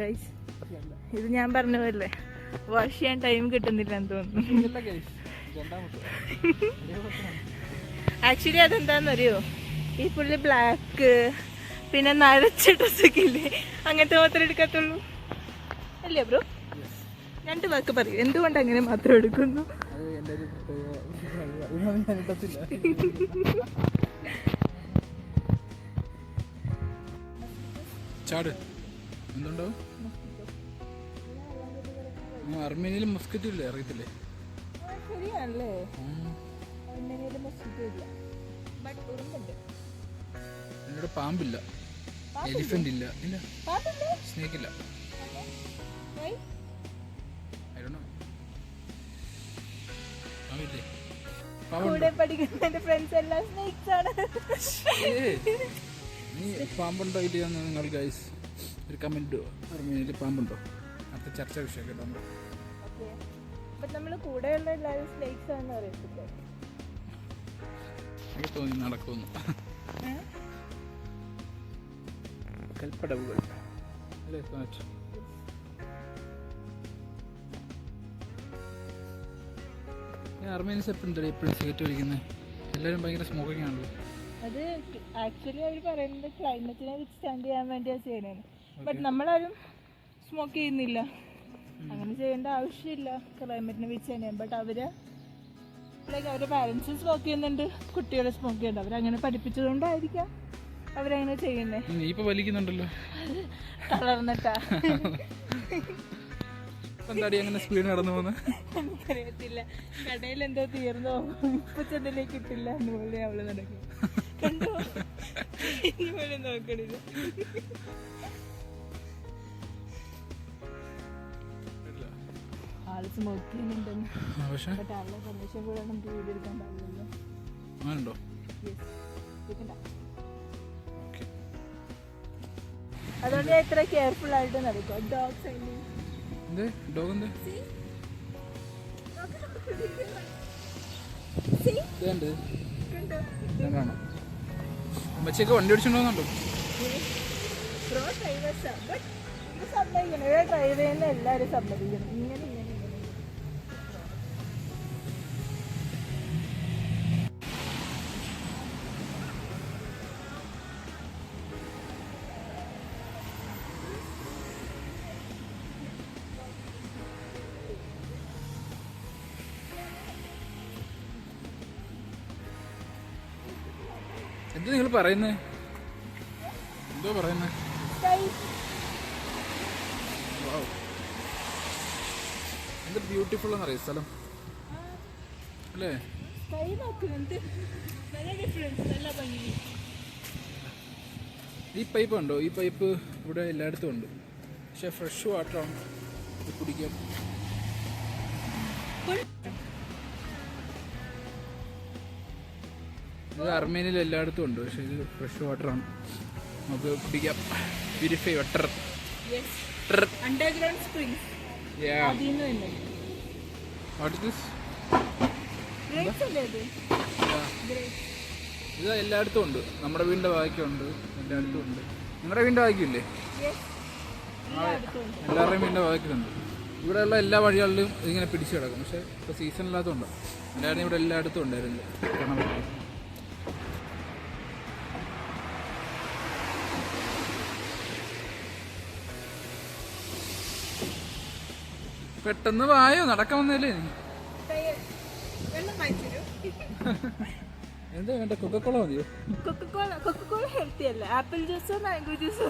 Guys ഇത് ഞാൻ പറഞ്ഞ പോലെ വാഷ് ചെയ്യാൻ ടൈം കിട്ടുന്നില്ല എന്ന് തോന്നുന്നു. ആക്ച്വലി അതെന്താണെന്നറിയോ, ഈ പുള്ളി ബ്ലാക്ക് പിന്നെ നരച്ച ഡ്രസ്സൊക്കെ ഇല്ലേ അങ്ങനത്തെ മാത്രമേ എടുക്കത്തുള്ളൂ അല്ലേ ബ്രോ? 2 വാക്ക് പറയൂ, എന്തുകൊണ്ട് അങ്ങനെ മാത്രം എടുക്കുന്നു? ചാട് എന്തുണ്ടോ? അർമേനിയയിൽ മസ്കറ്റ് ഇല്ലേ, അറിയത്തില്ലേ? ശരിയാണല്ലേ, അർമേനിയയിൽ മസ്കിറ്റോ ഇല്ല, ബട്ട് ഉറുമ്പുണ്ട്. എന്നോട് പാമ്പില്ല, എലിഫന്റ് ഇല്ല, ഇല്ല സ്നേക്ക് ഇല്ല. കൂടെ പഠിക്കുന്ന ഫ്രണ്ട്സ് എല്ലാം സ്നേക്സ് ആണ്. നീ പാമ്പുണ്ടോ ഇല്ലയെന്ന് നിങ്ങൾ ഗൈസ് ഒരു കമന്റ്. അർമേനിയയിൽ പാമ്പുണ്ടോ? അടുത്ത ചർച്ച വിഷയം കേട്ടോ. നമ്മള് കൂടെയുള്ള എല്ലാവരും സ്നേക്സ് ആണെന്ന് അറിയത്തില്ല. എനിക്ക് തോന്നി നടക്കുന്നു. കൽപ്പടവുകൾ അല്ലേ സോനറ്റ്? അർമേനിയൻസ് എപ്പോഴും സിഗരറ്റ് വലിക്കുന്നത്? എല്ലാവരും ഭയങ്കര സ്മോക്കിംഗ് ആണല്ലോ. അത് ആക്ച്വലി അവർ പറയുന്നത് ക്ലൈമറ്റിനെ വിത്ത്സ്റ്റാൻഡ് ചെയ്യാൻ വേണ്ടിയാണ് ചെയ്യണേന്ന്. ബട്ട് നമ്മളാരും സ്മോക്ക് ചെയ്യുന്നില്ല, അങ്ങനെ ചെയ്യേണ്ട ആവശ്യമില്ല ക്ലൈമറ്റിനെ വിത്ത്സ്റ്റാൻഡ് ചെയ്യാൻ. ബട്ട് അവര് ലൈക്ക് അവരുടെ പാരൻസ് സ്മോക്ക് ചെയ്യുന്നുണ്ട്, കുട്ടികളെ സ്മോക്ക് ചെയ്യുന്നുണ്ട്. അവരങ്ങനെ പഠിപ്പിച്ചതുകൊണ്ടായിരിക്കാം അവരങ്ങനെ ചെയ്യുന്നേ. നീ ഇപ്പൊ വലിക്കുന്നുണ്ടല്ലോ, തളർന്നിട്ടാ. എന്താടി അങ്ങനെ സ്പീഡ് നടന്നു പോകുന്നത്? എനിക്കറിയത്തില്ല, കടയിൽ എന്തോ തീർന്നോ ഇപ്പൊ ചെന്നിലേക്ക് കിട്ടില്ല എന്നുപോലെ അവള് നടക്കും. കണ്ടോ, ഇതുപോലെ നോക്കണില്ല. ആള് സ്മോക്ക് ചെയ്യുന്നുണ്ടെന്ന്, ബട്ട് ആളുടെ പെർമിഷൻ കൂടെ നമുക്ക് വീഡിയോ എടുക്കാൻ പാടില്ലല്ലോ. അതുകൊണ്ട് എത്ര കെയർഫുൾ ആയിട്ട് നടക്കും. ഡോഗ്സ് അമ്മച്ചൊക്കെ വണ്ടി ഓടിച്ചിട്ടുണ്ടോന്നുണ്ടോ? സമ്മതിക്കണം, ഡ്രൈവ് ചെയ്യുന്ന എല്ലാവരും സമ്മതിക്കണം. ഇങ്ങനെ എന്താ നിങ്ങൾ പറയുന്നേ? എന്തോ പറയുന്നേ? എന്ത് ബ്യൂട്ടിഫുൾ എന്നറിയ സ്ഥലം അല്ലേ? ഈ പൈപ്പ് ഉണ്ടോ? ഈ പൈപ്പ് ഇവിടെ എല്ലായിടത്തും ഉണ്ട്, പക്ഷെ ഫ്രഷ് വാട്ടറാണ് ഇത് കുടിക്കാൻ. ഇത് അർമേനിയയിൽ എല്ലായിടത്തും ഉണ്ട്, പക്ഷെ ഇത് ഫ്രഷ് വാട്ടറാണ്, നമുക്ക് കുടിക്കാം. Purify water. Underground spring. ഇത് എല്ലായിടത്തും ഉണ്ട്, നമ്മുടെ വീടിൻ്റെ ബാക്കിയുണ്ട്, എല്ലായിടത്തും ഉണ്ട്. നിങ്ങളുടെ വീടിൻ്റെ ബാക്കിയില്ലേ? എല്ലാവരുടെയും വീടിൻ്റെ ബാക്കിലുണ്ട്. ഇവിടെയുള്ള എല്ലാ വഴികളിലും ഇതിങ്ങനെ പിടിച്ചു കിടക്കും, പക്ഷെ ഇപ്പോൾ സീസൺ ഇല്ലാത്തതുകൊണ്ട് എല്ലാവരും ഇവിടെ എല്ലായിടത്തും ഉണ്ടായിരുന്നു കാണാൻ പറ്റും. പെട്ടെന്ന് വായോ, നടക്കാൻ വന്നല്ലേ? എന്താ വേണ്ട? കൊക്കക്കോള മതിയോ? കൊക്കക്കോള ഹെൽത്തി അല്ല, ആപ്പിൾ ജ്യൂസോ മാംഗോ ജ്യൂസോ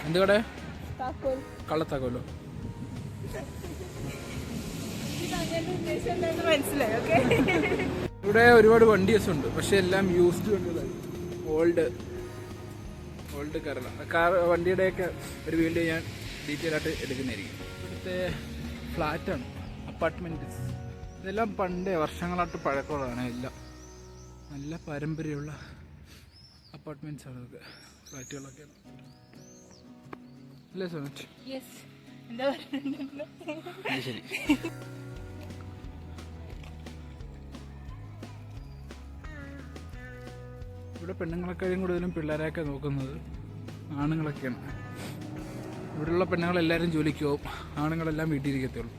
എന്ത് കട? കള്ളത്താക്കോലോ? ഇവിടെ ഒരുപാട് വണ്ടീസ് ഉണ്ട്, പക്ഷെ എല്ലാം യൂസ്ഡ് വണ്ടികളാണ്. ഓൾഡ് കാർ വണ്ടിയുടെയൊക്കെ ഒരു വീഡിയോ ഞാൻ ഡീറ്റെയിൽ ആയിട്ട് എടുക്കുന്നതായിരിക്കും. ഇവിടുത്തെ ഫ്ലാറ്റാണ്, അപ്പാർട്ട്മെൻറ്റ്സ്. ഇതെല്ലാം പണ്ടേ വർഷങ്ങളായിട്ട് പഴക്കമുള്ളതാണ്. എല്ലാം നല്ല പാരമ്പര്യമുള്ള അപ്പാർട്ട്മെൻറ്റ്സ് ആണ് ഇതൊക്കെ, ഫ്ലാറ്റുകളൊക്കെ അല്ലേ സോനറ്റ്? ശരി. ഇവിടെ പെണ്ണുങ്ങളെക്കാളും കൂടുതലും പിള്ളേരെയൊക്കെ നോക്കുന്നത് ആണുങ്ങളൊക്കെയാണ്. ഇവിടെയുള്ള പെണ്ണുങ്ങളെല്ലാവരും ജോലിക്ക് പോകും, ആണുങ്ങളെല്ലാം വീട്ടിലിരിക്കത്തുള്ളൂ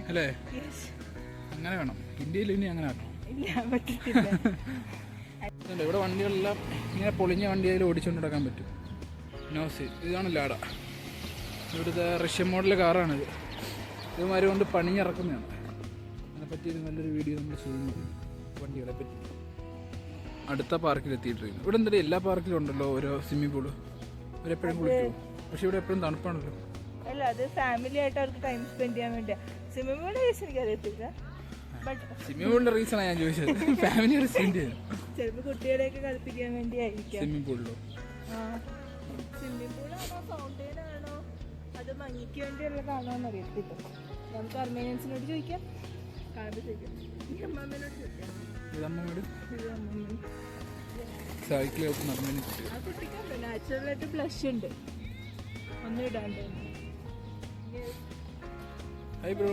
അല്ലേ? അങ്ങനെ വേണം. ഇന്ത്യയിൽ ഇനി അങ്ങനെ ആക്കണം. ഇവിടെ വണ്ടികളെല്ലാം ഇങ്ങനെ പൊളിഞ്ഞ വണ്ടി അതിൽ ഓടിച്ചുകൊണ്ട് നടക്കാൻ പറ്റും. നോസ് ഇതാണ് ലാഡ. ഇവിടുത്തെ റഷ്യൻ മോഡൽ കാറാണിത്. ഇതുമാതിരി കൊണ്ട് പണിഞ്ഞിറക്കുന്നതാണ്. അതിനെപ്പറ്റി നല്ലൊരു വീഡിയോ നമ്മൾ ചെയ്യുന്നത് വണ്ടികളെ പറ്റി. അടുത്ത പാർക്കിലെത്തിയിട്ടിരിക്കുന്നു. ഇവിടെ എന്തായാലും എല്ലാ പാർക്കിലും ഉണ്ടല്ലോ ഓരോ സ്വിമ്മിംഗ് പൂള്. ഇവരെപ്പോഴും കുളിക്കും, പക്ഷെ ഇവിടെ എപ്പോഴും തണുപ്പാണല്ലോ. അല്ല, അത് ഫാമിലി ആയിട്ട് അവർക്ക് ടൈം സ്പെൻഡ് ചെയ്യാൻ വേണ്ടിയാ. സ്വിമ്മിംഗ് പൂളിന്റെ കേസ് എനിക്ക് അറിയത്തില്ല. സ്വിമ്മിംഗ് പൂളിന്റെ റീസണാണ് ഞാൻ ചോദിച്ചത്. ഫാമിലി സ്പെൻഡ് ചെയ്യാൻ, ചിലപ്പോൾ കുട്ടികളെയൊക്കെ കളിപ്പിക്കാൻ വേണ്ടിയായിരിക്കാം. സ്വിമ്മിംഗ് പൂളിലോ? സ്വിമ്മിംഗ് പൂളാണോ ഫൗണ്ടെയിൻ ആണോ അത് ഭംഗിക്ക് വേണ്ടിയുള്ളതാണോ എന്ന് അറിയത്തില്ല. നമുക്ക് അർമേനിയൻസിനോട് ചോദിക്കാം, കാണുമ്പോൾ ചോദിക്കാം. ഈ അമ്മമ്മേനോട് ചോദിക്കാം. സൈക്കിൾ നടന്നതിന് ആ കുട്ടിക്കുണ്ട് നാച്ചുറലായിട്ട് ബ്ലഷ് ഉണ്ട്, ഒന്നും ഇടാണ്ട്. Hi bro.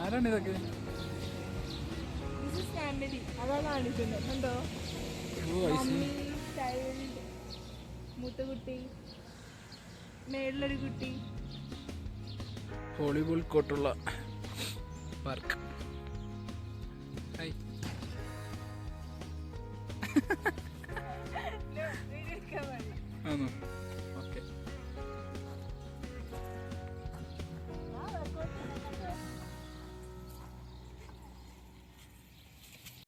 ആരാണ് ഇതൊക്കെ? ഫാമിലി അതാ കാണിക്കുന്നത്, കണ്ടോ? മമ്മി, ചൈൽഡ്, മൂത്ത കുട്ടി, മേളിലൊരു കുട്ടി. വോളിബോൾ കോർട്ടുള്ള പാർക്ക്. ഹായ്.